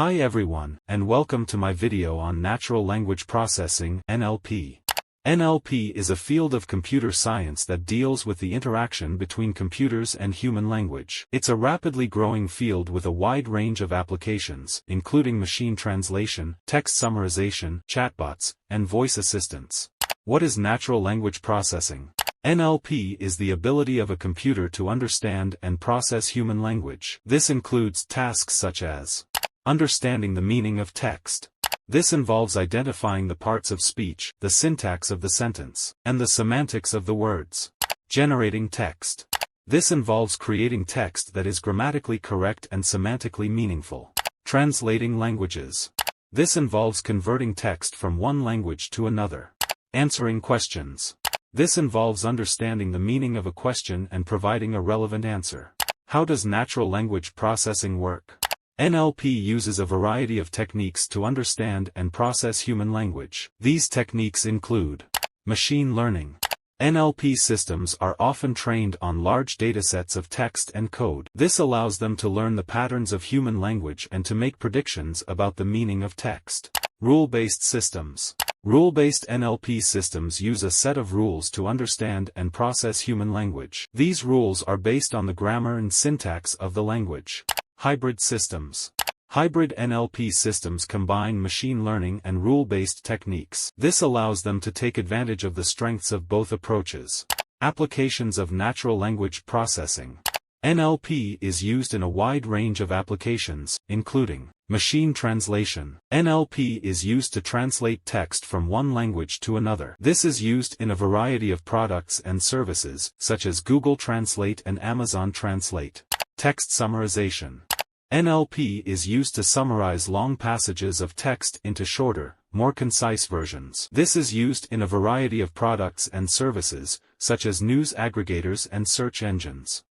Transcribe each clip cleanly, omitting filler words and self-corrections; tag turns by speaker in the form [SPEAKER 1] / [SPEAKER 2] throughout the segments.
[SPEAKER 1] Hi everyone, and welcome to my video on Natural Language Processing (NLP). NLP is a field of computer science that deals with the interaction between computers and human language. It's a rapidly growing field with a wide range of applications, including machine translation, text summarization, chatbots, and voice assistants. What is natural language processing? NLP is the ability of a computer to understand and process human language. This includes tasks such as understanding the meaning of text. This involves identifying the parts of speech, the syntax of the sentence, and the semantics of the words. Generating text. This involves creating text that is grammatically correct and semantically meaningful. Translating languages. This involves converting text from one language to another. Answering questions. This involves understanding the meaning of a question and providing a relevant answer. How does natural language processing work? NLP uses a variety of techniques to understand and process human language. These techniques include machine learning. NLP systems are often trained on large datasets of text and code. This allows them to learn the patterns of human language and to make predictions about the meaning of text. Rule-based systems. Rule-based NLP systems use a set of rules to understand and process human language. These rules are based on the grammar and syntax of the language. Hybrid systems. Hybrid NLP systems combine machine learning and rule-based techniques. This allows them to take advantage of the strengths of both approaches. Applications of natural language processing. NLP is used in a wide range of applications, including machine translation. NLP is used to translate text from one language to another. This is used in a variety of products and services, such as Google Translate and Amazon Translate. Text summarization. NLP is used to summarize long passages of text into shorter, more concise versions. This is used in a variety of products and services, such as news aggregators and search engines.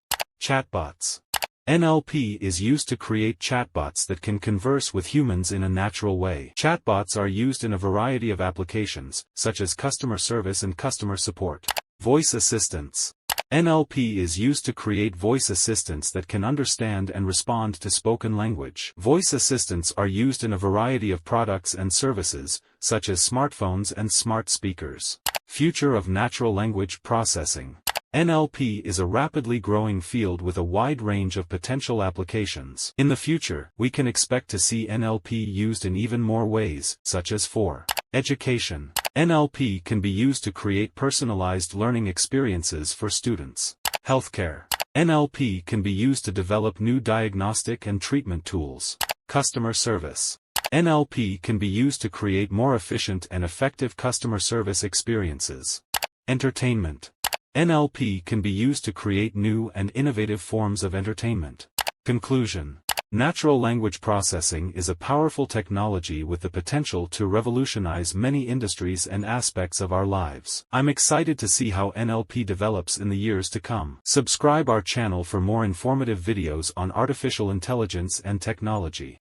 [SPEAKER 1] Chatbots. NLP is used to create chatbots that can converse with humans in a natural way. Chatbots are used in a variety of applications, such as customer service and customer support. Voice assistants. NLP is used to create voice assistants that can understand and respond to spoken language. Voice assistants are used in a variety of products and services, such as smartphones and smart speakers. Future of natural language processing. NLP is a rapidly growing field with a wide range of potential applications. In the future, we can expect to see NLP used in even more ways, such as for education. NLP can be used to create personalized learning experiences for students. Healthcare. NLP can be used to develop new diagnostic and treatment tools. Customer service. NLP can be used to create more efficient and effective customer service experiences. Entertainment. NLP can be used to create new and innovative forms of entertainment. Conclusion. Natural language processing is a powerful technology with the potential to revolutionize many industries and aspects of our lives. I'm excited to see how NLP develops in the years to come. Subscribe our channel for more informative videos on artificial intelligence and technology.